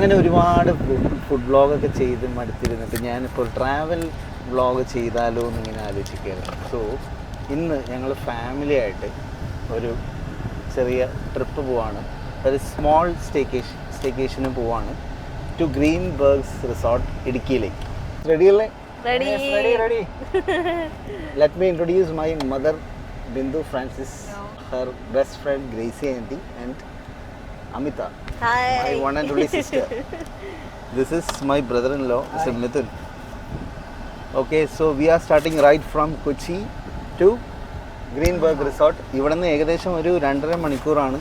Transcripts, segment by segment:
അങ്ങനെ ഒരുപാട് ഫുഡ് വ്ളോഗൊക്കെ ചെയ്ത് മടുത്തിരുന്നിട്ട് ഞാനിപ്പോൾ ട്രാവൽ വ്ളോഗ് ചെയ്താലോ എന്നിങ്ങനെ ആലോചിക്കുകയായിരുന്നു. സോ ഇന്ന് ഞങ്ങൾ ഫാമിലി ആയിട്ട് ഒരു ചെറിയ ട്രിപ്പ് പോവാണ്. ഒരു സ്മോൾ സ്റ്റേക്കേഷന് പോവാണ് ടു ഗ്രീൻബർഗ്സ് റിസോർട്ട് ഇടുക്കിയിലേക്ക്. റെഡിയല്ലേ? Ready. Let me introduce my mother, Bindu Francis, her best friend Gracie Aunty, and Amita, Hi. my one and only sister. This is my brother-in-law, Mr. Mithun. Okay, so we are starting right from Kochi to Greenberg Resort. ഇവിടെ നിന്ന് ഏകദേശം ഒരു 2.5 മണിക്കൂറാണ്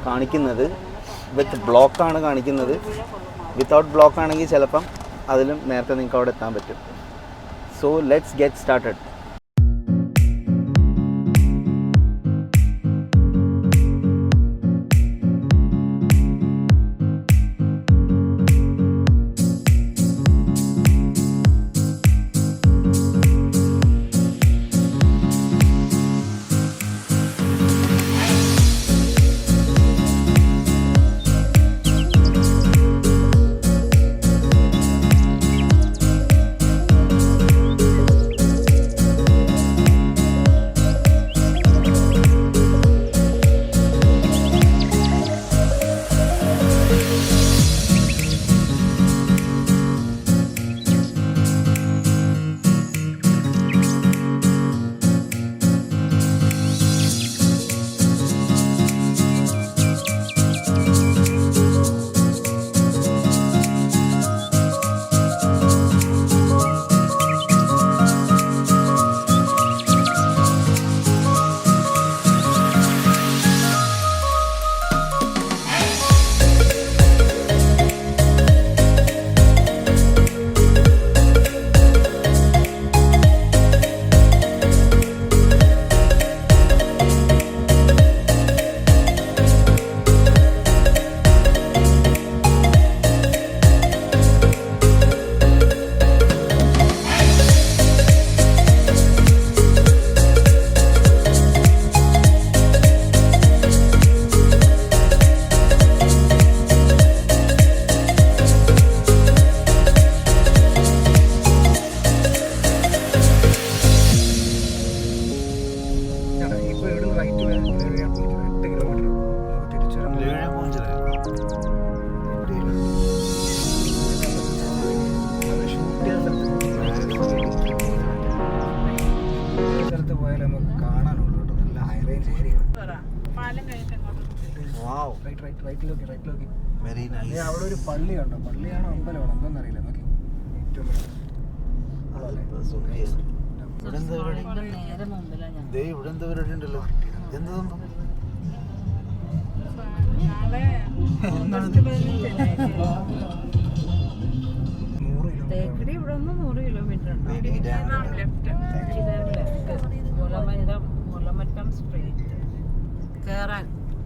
കാണിക്കുന്നത്. വിത്ത് ബ്ലോക്കാണ് കാണിക്കുന്നത്. Without block ആണെങ്കിൽ ചിലപ്പം അതിലും നേരത്തെ നിങ്ങൾക്ക് അവിടെ എത്താൻ പറ്റും. So let's get started. അവിടെ ഒരു പള്ളിയുണ്ടോ? പള്ളിയാണോ അമ്പലമാണോ എന്താണെന്ന് അറിയില്ല. നോക്കി ഇവിടെ എന്താ പരിപാടി ഉണ്ടല്ലോ? എന്താ തേക്കടി ഇവിടെ നിന്ന് 100 കിലോമീറ്റർ മുലമറ്റം സ്ട്രീറ്റ് കേറാൻ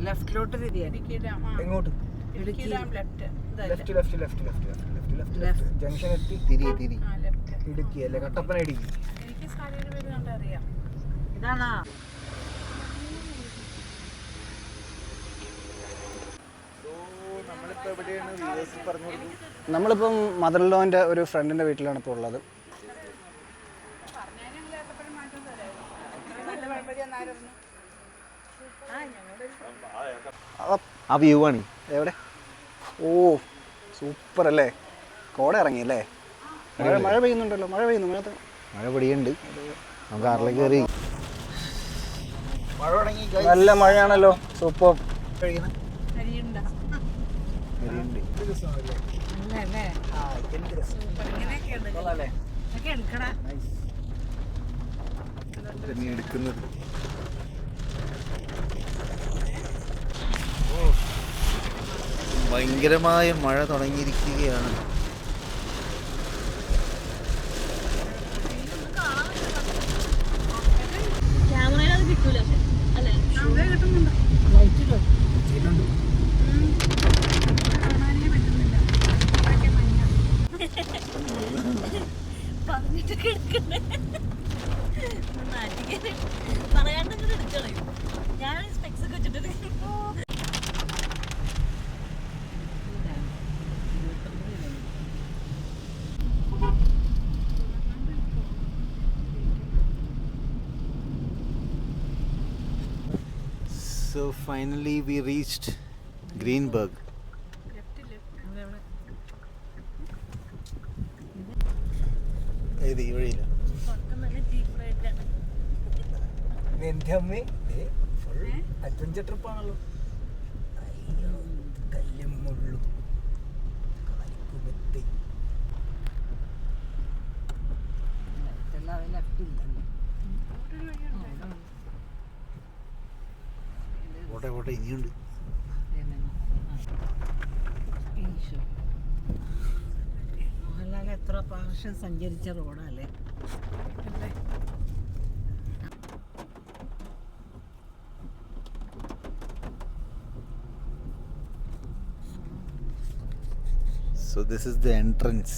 ലെഫ്റ്റിലോട്ട് തിരിയാൻ. എങ്ങോട്ട്? ജംഗ്ഷൻ എത്തി ഇടുക്കി അല്ലേ? കട്ടപ്പന ഇടുക്കി. ഇതാണോ? നമ്മളിപ്പം മദർ ഇൻ ലോന്റെ ഒരു ഫ്രണ്ടിന്റെ വീട്ടിലാണ് ഇപ്പോൾ ഉള്ളത്. ആ വ്യൂ ആണ്. എവിടെ? ഓ സൂപ്പർ അല്ലേ? കോട ഇറങ്ങിയല്ലേ? മഴ പെയ്യുന്നുണ്ടല്ലോ. മഴ പെയ്യുന്നു. മഴ പൊടിയുണ്ട്. നമുക്ക് കാറിലേക്ക് കയറി. നല്ല മഴയാണല്ലോ. സൂപ്പർ. എടുക്കുന്നത് ഭയങ്കരമായ മഴ തുടങ്ങിയിരിക്കുകയാണ്. ഞാൻ സ്പെക്സ് ഒക്കെ വെച്ചിട്ട് So finally we reached Greenberg. ഏത് ഈ വഴിയില്ല? എൻ്റെ അമ്മേ ഫുൾ അഡ്വഞ്ചർ ട്രിപ്പാണല്ലോ. അയ്യോ കല്ലും മുള്ളും കാലിക്കുമെത്തി. പോട്ടെ പോട്ടെ ഇനിയുണ്ട്. മോഹൻലാൽ എത്ര പ്രാവശ്യം സഞ്ചരിച്ച റോഡല്ലേ. So this is the entrance.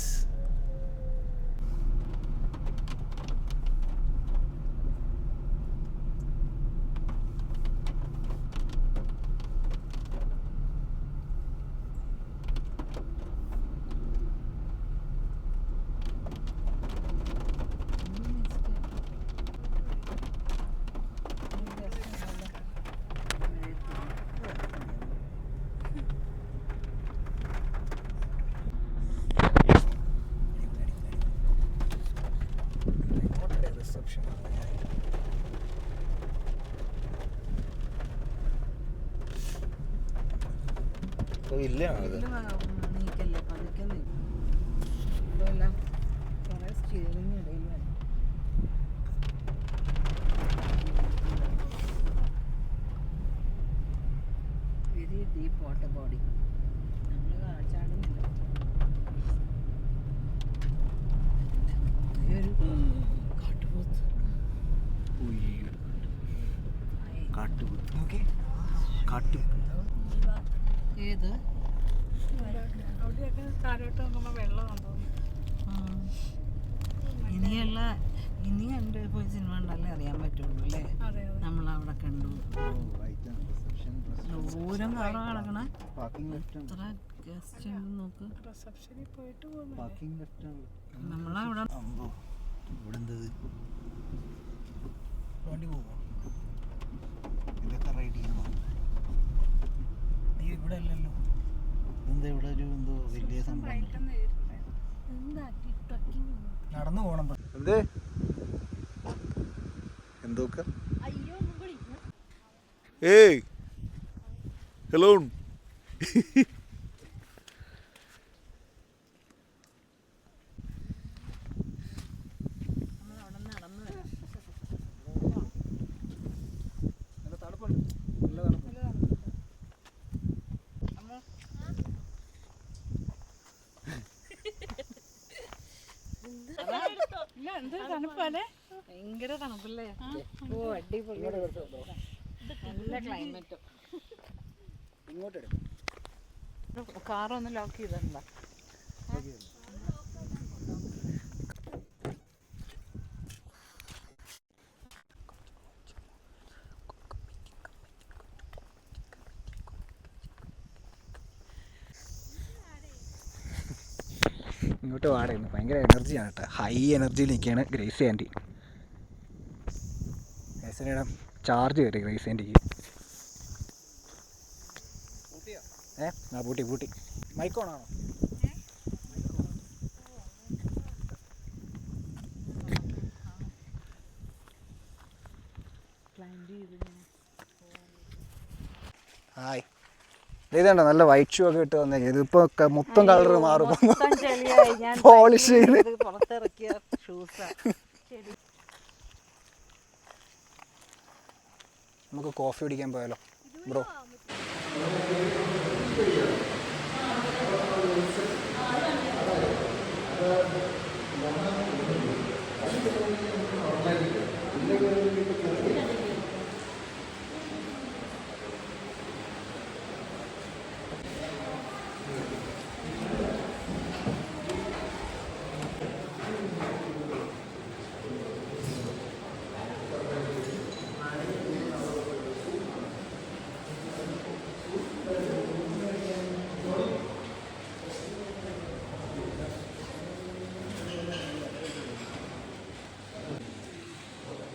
Reception ഇല്ല നീക്കല്ലേ പതുക്കെ ഇതെല്ലാം കുറെ സ്റ്റിയറിംഗ് ഇടയിൽ വെരി ഡീപ്പ് വാട്ടർ ബോഡി. നമ്മൾ ചാടുന്നില്ല. ഒരു കാട്ടുപോത്ത്. ഓക്കെ. കാട്ടു ഏത് അവിടെയൊക്കെ താഴോട്ട് നോക്കുമ്പോൾ വെള്ളമുണ്ടോ? ഇനി കണ്ട് പോയി സിനിമ കണ്ടാലേ അറിയാൻ പറ്റുള്ളൂ അല്ലേ. അതെ അതെ. നമ്മളവിടെ കണ്ടു. ദൂരം കാറ് കിടക്കണ എത്ര ഗസ്റ്റ് ഉണ്ട് നോക്ക്. റിസപ്ഷനിൽ പോയിട്ട് പോകുന്നു. നമ്മളവിടെ വണ്ടി പോകുമോ? ഇതൊക്കെ റൈഡ് ചെയ്യണോ? അയ്യോ ഇവിടെ അല്ലല്ലോ. എന്താ ഇവിടെ ഒരു എന്തോ വലിയ സംഭവം നടന്നു പോകണം. എന്തേ എന്തൊക്കെ? ഏയ് ഹലോ. ഭയങ്കര തണുപ്പല്ലേ. ഓ അടിപൊളി നല്ല ക്ലൈമറ്റും. ഇങ്ങോട്ട് കാറൊന്ന് ലോക്ക് ചെയ്തിട്ടുണ്ടോ? ഇങ്ങോട്ട് വാടകയുന്നു. ഭയങ്കര എനർജിയാണ് കേട്ടോ. ഹൈ എനർജിയിൽ നിൽക്കുകയാണ് ഗ്രേസി ആൻറ്റി. ഗ്രേസിൻ്റെ ചാർജ് കയറി ഗ്രേസി ആൻറ്റിക്ക്. ആ പൂട്ടി പൂട്ടി. മൈക്കോണാണോ? ഹായ്. ഇതുണ്ടോ നല്ല വൈറ്റ് ഷൂ ഒക്കെ ഇട്ട് വന്നേക്ക്. ഇതിപ്പോ മൊത്തം കളർ മാറും. പോളിഷ് ചെയ്ത് പുറത്തിറക്കിയ ഷൂസാ. നമുക്ക് കോഫി കുടിക്കാൻ പോയാലോ ബ്രോ?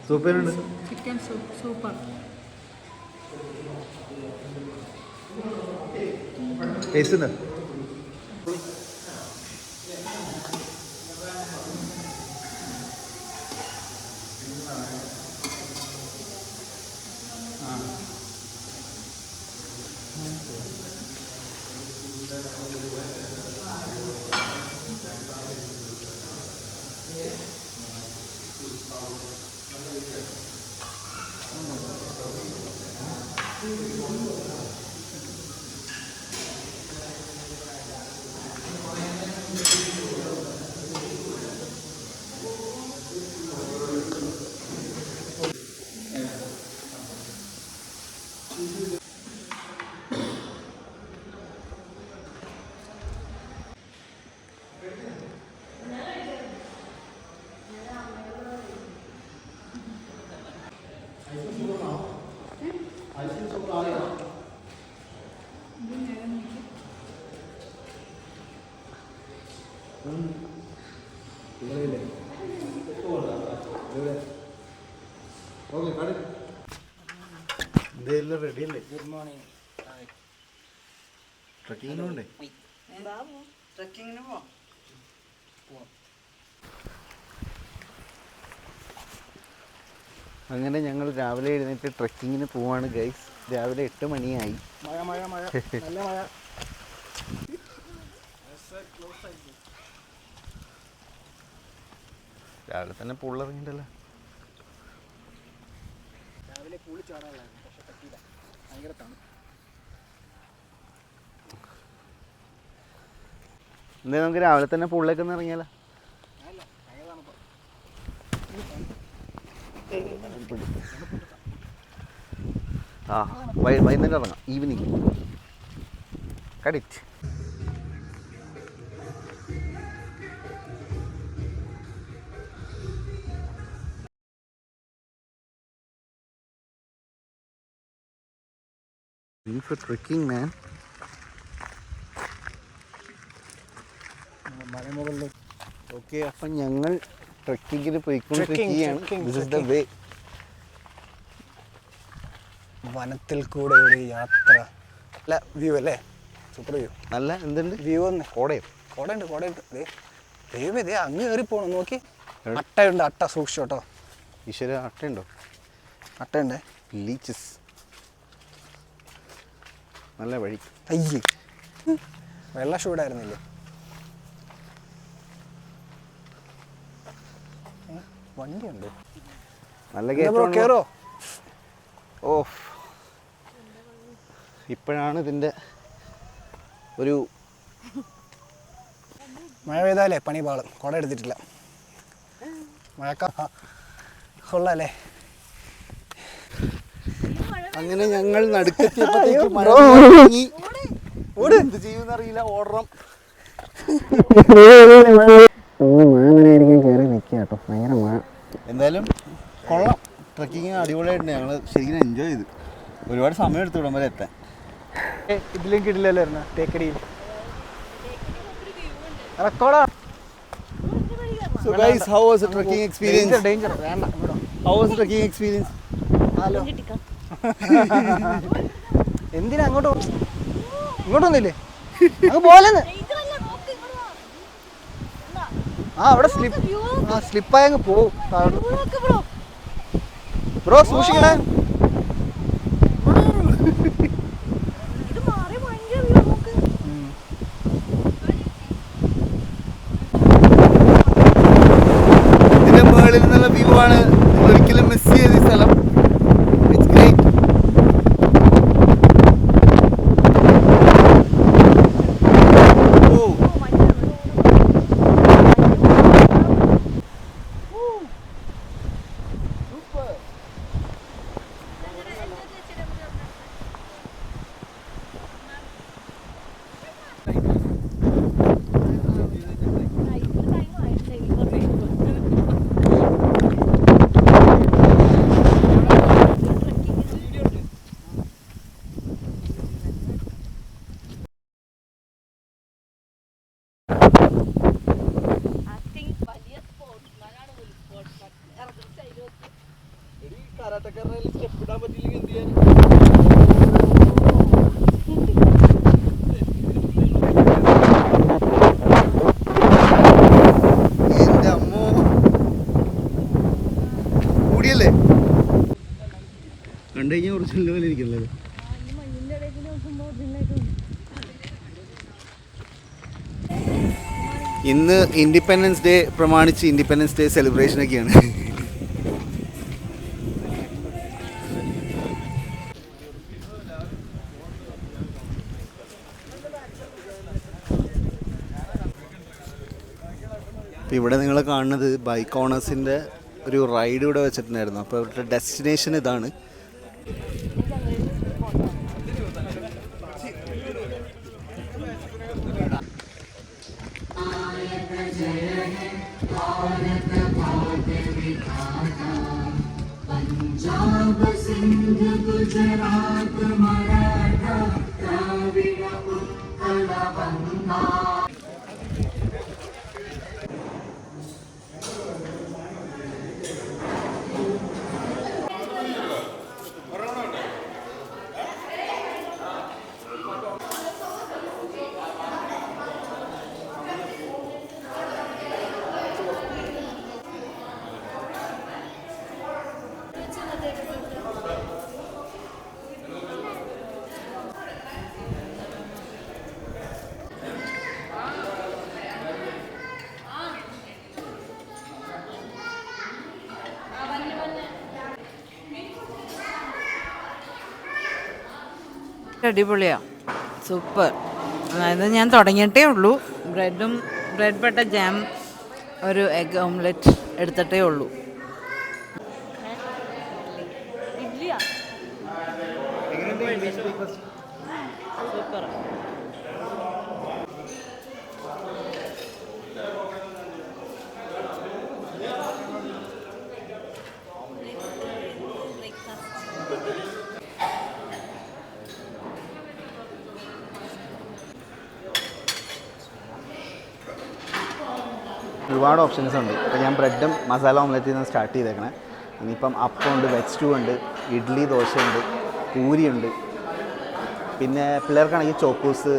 സൂപ്പറുണ്ട്. Chicken soup super. ടേസ്റ്റ് ഉണ്ട്. റെഡിയല്ലേ? Good morning. ട്രക്കിങ്ങിനുണ്ടേ. ട്രക്കിങ്ങിന് പോവാം. അങ്ങനെ ഞങ്ങൾ രാവിലെ എഴുന്നേറ്റ് ട്രക്കിങ്ങിന് പോവാണ് ഗൈസ്. രാവിലെ 8 മണിയായി. മഴ മഴ മഴ നല്ല മഴ. രാവിലെ തന്നെ പുള്ളിറങ്ങിണ്ടല്ലോ. രാവിലെ പൂളി ചാടാനുള്ളായിരുന്നു, പക്ഷെ പറ്റിയില്ല, ഭയങ്കര തണുപ്പ്. എന്താ നമുക്ക് രാവിലെ തന്നെ പുള്ളിലേക്ക് ഒന്ന് ഇറങ്ങിയാലോ? ആ വൈകുന്നേരം ഇറങ്ങാം, ഈവനിങ്. കടിറ്റ്. For trekking, man. മലമുകളിലേക്ക്. ഓക്കെ, അപ്പം ഞങ്ങൾ ട്രക്കിങ്ങിന് പോയിക്കൊണ്ടിരിക്കുകയാണ്. This is the way. വനത്തിൽ കൂടെ ഒരു യാത്ര. അല്ല, വ്യൂ അല്ലേ? Super view. നല്ല എന്തുണ്ട് വ്യൂ ഒന്ന്. കോടയോ? കോടയുണ്ട്, കോടയുണ്ട്. ദൈവമേ, ദേ അങ്ങ് കയറി പോകണം. നോക്കി, അട്ടയുണ്ട്. അട്ട സൂക്ഷിച്ചു കേട്ടോ. ഈശ്വര, അട്ടയുണ്ടോ? അട്ടയുണ്ടേ. ലീച്ചസ്. നല്ല വഴി. അയ്യേ, വെള്ള ഷൂടായിരുന്നില്ലേ? വണ്ടിയുണ്ട്. നല്ല കേറോ? ഓഫ്, ഇപ്പോഴാണ് ഇതിൻ്റെ ഒരു മഴ പെയ്താലേ പണി പാളും. കുട എടുത്തിട്ടില്ല. മഴക്കാ കൊള്ളാല്ലേ? അങ്ങനെ ഞങ്ങൾ നടുക്കെത്തിയപ്പോഴത്തേക്ക് മഴ എന്ത് ചെയ്യുമെന്നറിയില്ല. ഓടണം. എന്തായാലും കൊള്ളാം. ട്രക്കിങ് അടിപൊളിയായിട്ടുണ്ട്. ഞങ്ങൾ ശരിക്കും എൻജോയ് ചെയ്തു. ഒരുപാട് സമയം എടുത്തു ഇവിടം വരെ എത്താൻ. ഇതിലും കിടിലല്ലായിരുന്നു തേക്കടിയിൽ. റെക്കോർഡാണ്. So guys, how was the trekking experience? Danger. വേണ്ട ഇവിടെ. How was the trekking experience? Hello. എന്തിനാ അങ്ങോട്ട് ഇങ്ങോട്ടൊന്നില്ലേ? അങ്ങ് പോലെന്ന്. ആ അവിടെ സ്ലിപ്പായി അങ്ങ് പോവും. ബ്രോ സൂക്ഷിക്കണേ. ഇതിന്റെ മുകളിൽ നിന്നുള്ള വ്യൂ ആണ്. നിങ്ങൾ ഒരിക്കലും മിസ് ചെയ്ത സ്ഥലം. It's great. ഒറിജിനൽ പോലെ ഇരിക്കുന്നത്. ഇന്ന് ഇൻഡിപെൻഡൻസ് ഡേ പ്രമാണിച്ച് ഇൻഡിപെൻഡൻസ് ഡേ സെലിബ്രേഷനൊക്കെയാണ്. ഇവിടെ നിങ്ങൾ കാണുന്നത് ബൈക്ക് ഓണേഴ്സിൻ്റെ ഒരു റൈഡ് ഇവിടെ വെച്ചിട്ടുണ്ടായിരുന്നു. അപ്പോൾ ഇവരുടെ ഡെസ്റ്റിനേഷൻ ഇതാണ്. അടിപൊളിയാണ്, സൂപ്പർ. അതായത് ഞാൻ തുടങ്ങിയിട്ടേ ഉള്ളൂ. ബ്രെഡ് ബട്ടർ ജാം, ഒരു എഗ് ഓംലെറ്റ് എടുത്തിട്ടേ ഉള്ളൂ. സൂപ്പർ. ഒരുപാട് ഓപ്ഷൻസ് ഉണ്ട്. ഇപ്പോൾ ഞാൻ ബ്രെഡും മസാല ഓംലെറ്റിൽ നിന്ന് സ്റ്റാർട്ട് ചെയ്തേക്കണേ. ഇനിയിപ്പം അപ്പമുണ്ട്, വെജ് സ്റ്റൂ ഉണ്ട്, ഇഡ്ഡലി ദോശയുണ്ട്, പൂരിയുണ്ട്. പിന്നെ പിള്ളേർക്കാണെങ്കിൽ ചോക്കൂസ്,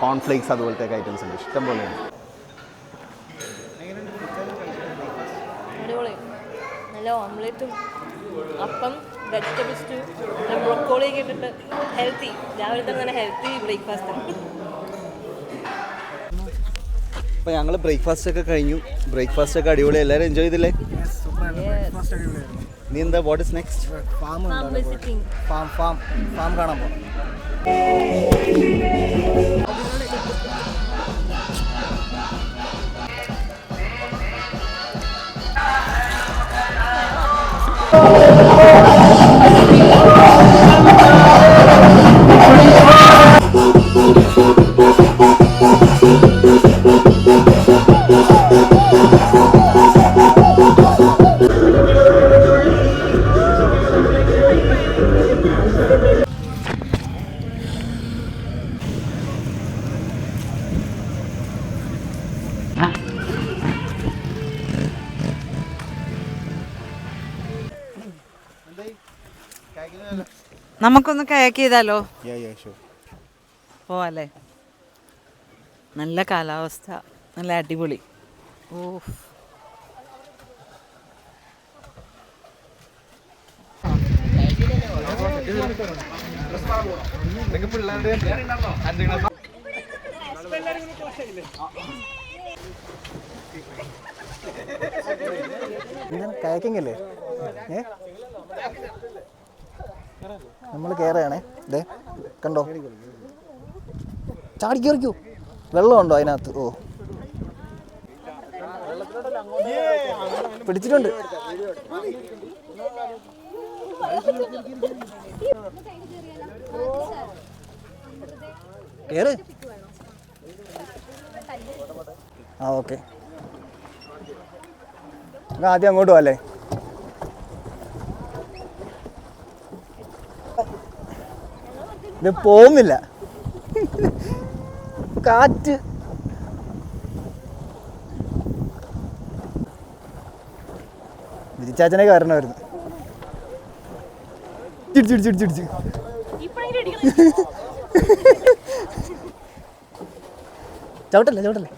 കോൺഫ്ലേക്സ് അതുപോലത്തെ ഐറ്റംസ് ഉണ്ട്, ഇഷ്ടം പോലെയാണ്. അടിപൊളി. നല്ല ഓംലെറ്റും അപ്പം, വെജിറ്റബിൾ സ്റ്റൂ, ബ്രൊക്കോളിയൊക്കെ ഇട്ടിട്ട് ഹെൽത്തി. രാവിലെ തന്നെ ഹെൽത്തി ബ്രേക്ക്ഫാസ്റ്റ്. അപ്പോൾ ഞങ്ങൾ ബ്രേക്ക്ഫാസ്റ്റ് ഒക്കെ കഴിഞ്ഞു. ബ്രേക്ക്ഫാസ്റ്റ് ഒക്കെ അടിപൊളി. എല്ലാവരും എൻജോയ് ചെയ്തില്ലേ? നീ എന്താ, വാട്ട് ഇസ് നെക്സ്റ്റ്? ഫാം കാണാൻ പോകും. നമുക്കൊന്ന് കയാക്ക് ചെയ്താലോ? പോവാല്ലേ? നല്ല കാലാവസ്ഥ, നല്ല അടിപൊളി. ഓ, കയാക്കിംഗ് അല്ലേ? നമ്മൾ കയറുകയാണേ. ഇതേ കണ്ടോ, ചാടി കയറിക്കൂ. വെള്ളമുണ്ടോ അതിനകത്ത്? ഓ, പിടിച്ചിട്ടുണ്ട്. കയറ്. ആ, ഓക്കെ. ആദ്യം അങ്ങോട്ട് പോവാല്ലേ? ഇത് പോകുന്നില്ല, കാറ്റ്. വിരിച്ചാച്ചനൊക്കെ വരണമായിരുന്നു. ചിടിച്ചിടിച്ചിടിച്ചിടിച്ച് ചവിട്ടല്ലേ.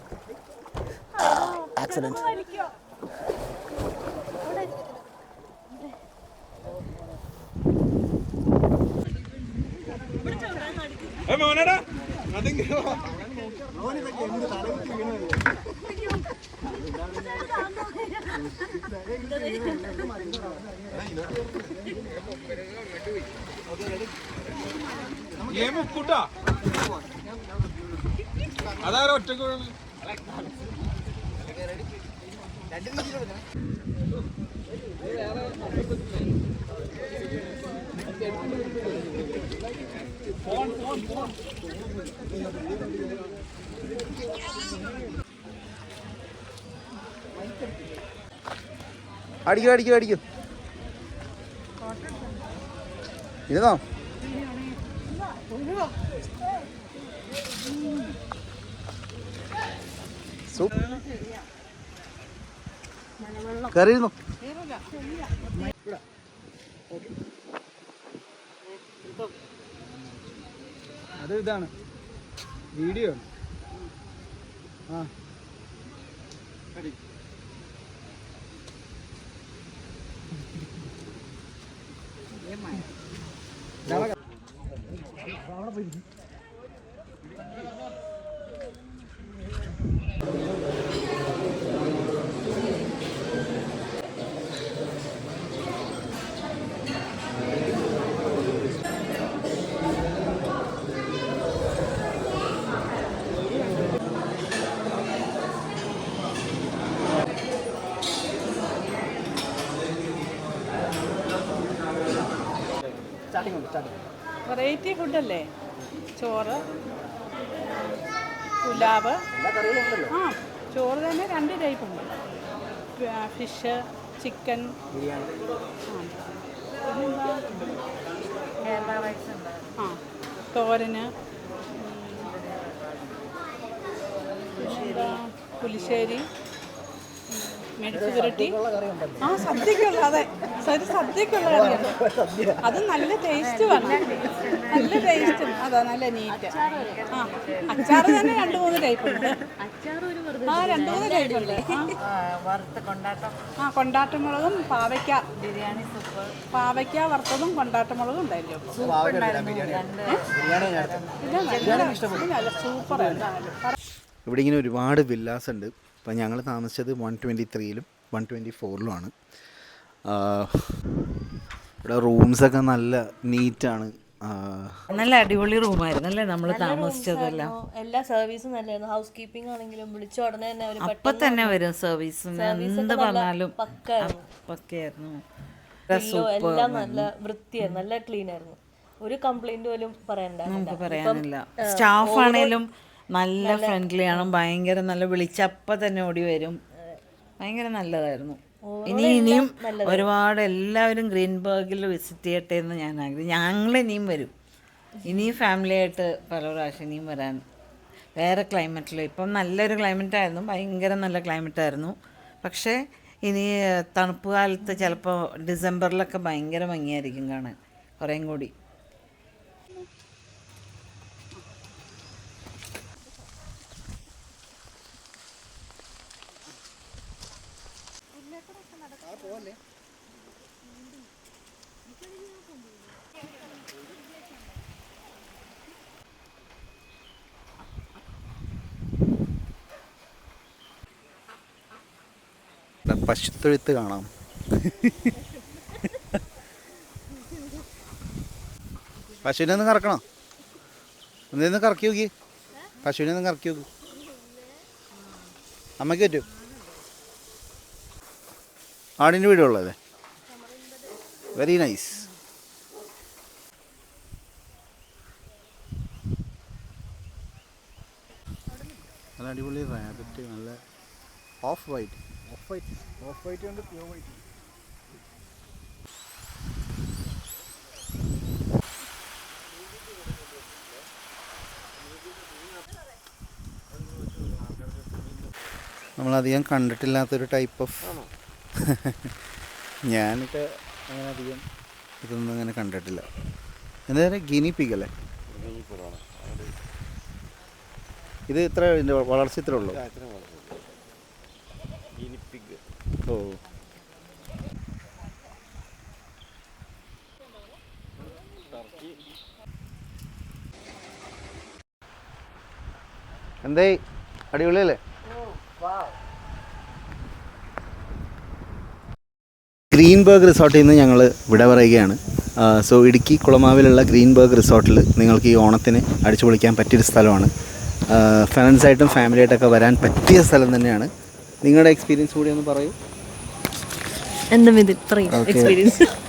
ആക്സിഡന്റ്. അതാരോ ഒറ്റക്ക് അടിക്കോ അടിക്കോ അടിക്കോ ഇരുന്നോ കയറിയിരുന്നോ അത് ഇതാണ് വീഡിയോ ആ വെറൈറ്റി ഫുഡല്ലേ? ചോറ്, പുലാവ്. ആ, ചോറ് തന്നെ 2 ടൈപ്പുണ്ട്. ഫിഷ്, ചിക്കൻ, ആ തോരന്, പുളിശ്ശേരി, മെഴുക്ക് പുരട്ടി. ആ, സദ്യക്കുള്ള, അതെ, സദ്യക്കുള്ള കറിയാണ്. അത് നല്ല ടേസ്റ്റ് വേണം, നല്ല ടേസ്റ്റ്. അതാ, നല്ല നീറ്റ്. ആ, അച്ചാറ് തന്നെ 2-3 ടൈപ്പുണ്ട്. ആ, 2-3 ടൈപ്പുണ്ട്. ആ, കൊണ്ടാട്ടമുളകും പാവയ്ക്ക ബിരിയാണി, പാവയ്ക്ക വറുത്തതും കൊണ്ടാട്ടമുളകും ഉണ്ടായില്ലോ. സൂപ്പറാണ്. ഇവിടെ ഇങ്ങനെ ഒരുപാട് വില്ലാസ് ഉണ്ട്. ഇപ്പം ഞങ്ങൾ താമസിച്ചത് 123-ലും 124-ലുമാണ്. ഇവിടെ റൂംസൊക്കെ നല്ല നീറ്റാണ്. നല്ല അടിപൊളി റൂമായിരുന്നു അല്ലേ നമ്മൾ താമസിച്ചതെല്ലാം. എല്ലാ സർവീസും നല്ലായിരുന്നു. ഹൗസ് കീപ്പിംഗ് ആണെങ്കിലും വിളിച്ച ഉടനെ തന്നെ അവർ അപ്പൊ തന്നെ വരും സർവീസ്. എന്ത് പറഞ്ഞാലും പക്കയായിരുന്നു. എല്ലാം നല്ല വൃത്തിയായിരുന്നു, നല്ല ക്ലീൻ ആയിരുന്നു. ഒരു കംപ്ലൈന്റ് പോലും നമുക്ക് പറയാനില്ല. സ്റ്റാഫ് ആണേലും നല്ല ഫ്രണ്ട്ലി ആണ്, ഭയങ്കര നല്ല, വിളിച്ചപ്പം തന്നെ ഓടി വരും. ഭയങ്കര നല്ലതായിരുന്നു. ഇനിയും ഒരുപാട് എല്ലാവരും ഗ്രീൻബർഗിൽ വിസിറ്റ് ചെയ്യട്ടെ എന്ന് ഞാൻ ആഗ്രഹിക്കും. ഞങ്ങളിനിയും വരും, ഇനിയും ഫാമിലി ആയിട്ട് പല പ്രാവശ്യം ഇനിയും വരാൻ. വേറെ ക്ലൈമറ്റിൽ ഇപ്പം നല്ലൊരു ക്ലൈമറ്റായിരുന്നു, ഭയങ്കര നല്ല ക്ലൈമറ്റായിരുന്നു. പക്ഷേ ഇനി തണുപ്പ് കാലത്ത് ചിലപ്പോൾ ഡിസംബറിലൊക്കെ ഭയങ്കര ഭംഗിയായിരിക്കും കാണാൻ കുറേയും കൂടി. പശുത്തൊഴുത്ത് കാണാം. പശുവിനെ ഒന്ന് കറക്കണോ? ഒന്നേന്ന് കറക്കി നോക്കി, പശുവിനെ ഒന്ന് കറക്കി നോക്കി. അമ്മയ്ക്ക് പറ്റും. ആടിൻ്റെ വീടുള്ളതല്ലേ? Very nice. നല്ല അടിപൊളി റാബിറ്റ്, നല്ല ഓഫ് വൈറ്റ് ഉണ്ട്, പ്യൂർ വൈറ്റ്. നമ്മളധികം കണ്ടിട്ടില്ലാത്തൊരു ടൈപ്പ് ഓഫ് ഞാനൊക്കെ അങ്ങനെ അധികം ഇതൊന്നും അങ്ങനെ കണ്ടിട്ടില്ല. എന്താ പറയുക, ഗിനി പിഗ് അല്ലേ ഇത്? ഇത്ര ഇതിൻ്റെ വളർച്ച ഇത്രേ ഉള്ളൂ. ഓ, എന്തേ അടിപൊളിയല്ലേ? ഗ്രീൻബർഗ് റിസോർട്ടിൽ നിന്ന് ഞങ്ങൾ വിട പറയുകയാണ്. സോ ഇടുക്കി കുളമാവിലുള്ള ഗ്രീൻബർഗ് റിസോർട്ടിൽ നിങ്ങൾക്ക് ഈ ഓണത്തിന് അടിച്ചു പൊളിക്കാൻ പറ്റിയൊരു സ്ഥലമാണ്. ഫ്രണ്ട്സായിട്ടും ഫാമിലിയായിട്ടൊക്കെ വരാൻ പറ്റിയ സ്ഥലം തന്നെയാണ്. നിങ്ങളുടെ എക്സ്പീരിയൻസ് കൂടി ഒന്ന് പറയൂ.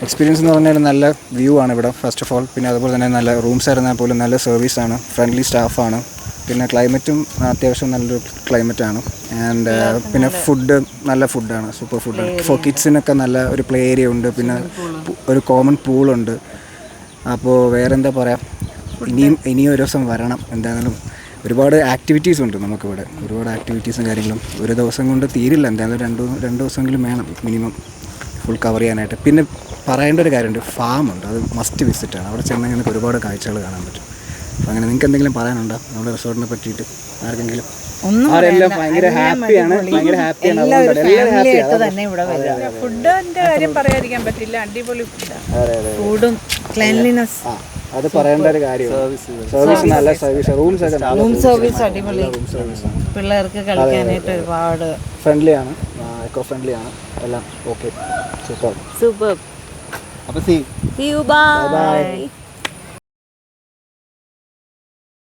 എക്സ്പീരിയൻസ് എന്ന് പറഞ്ഞാൽ നല്ല വ്യൂ ആണ് ഇവിടെ ഫസ്റ്റ് ഓഫ് ഓൾ. പിന്നെ അതുപോലെ തന്നെ നല്ല റൂംസ് ആയിരുന്നാൽ പോലും നല്ല സർവീസാണ്, ഫ്രണ്ട്ലി സ്റ്റാഫാണ്. പിന്നെ ക്ലൈമറ്റും അത്യാവശ്യം നല്ലൊരു ക്ലൈമറ്റാണ്. ആൻഡ് പിന്നെ ഫുഡ് നല്ല ഫുഡാണ്, സൂപ്പർ ഫുഡാണ്. ഫോർ കിഡ്സിനൊക്കെ നല്ല ഒരു പ്ലേ ഏരിയ ഉണ്ട്. പിന്നെ ഒരു കോമൺ പൂളുണ്ട്. അപ്പോൾ വേറെ എന്താ പറയുക, ഇനിയും ഒരു ദിവസം വരണം. എന്തായാലും ഒരുപാട് ആക്ടിവിറ്റീസ് ഉണ്ട് നമുക്കിവിടെ, ഒരുപാട് ആക്ടിവിറ്റീസും കാര്യങ്ങളും. ഒരു ദിവസം കൊണ്ട് തീരില്ല, എന്തായാലും രണ്ട് ദിവസമെങ്കിലും വേണം മിനിമം ഫുൾ കവർ ചെയ്യാനായിട്ട്. പിന്നെ പറയേണ്ട ഒരു കാര്യമുണ്ട്, ഫാമുണ്ട്, അത് മസ്റ്റ് വിസിറ്റാണ്. അവിടെ ചെന്ന് കഴിഞ്ഞാൽ ഒരുപാട് കാഴ്ചകൾ കാണാൻ പറ്റും. അപ്പോൾ അങ്ങനെ നിങ്ങൾക്ക് എന്തെങ്കിലും പറയാനുണ്ടോ നമ്മുടെ റിസോർട്ടിനെ പറ്റിയിട്ട് ആർക്കെങ്കിലും? ആരെല്ലാം ഭയങ്കര ഹാപ്പിയാണ്, ഭയങ്കര ഹാപ്പിയാണ്. ഫുഡിന്റെ കാര്യം പറയാതിരിക്കാൻ പറ്റില്ല, അടിപൊളി ഫുഡും ക്ലീൻലിനെസ് അത് പറയേണ്ട ഒരു കാര്യമാണ്. സർവീസ് നല്ല സർവീസ്, റൂം സർവീസ് അടിപൊളി, പിള്ളേർക്ക് കളിക്കാനായിട്ട് ഒരുപാട് ഫ്രണ്ട്ലിയാണ്, എക്കോ ഫ്രണ്ട്ലിയാണ്, എല്ലാം ഓക്കെ. സൂപ്പർ. അപ്പോൾ സീ See you, bye.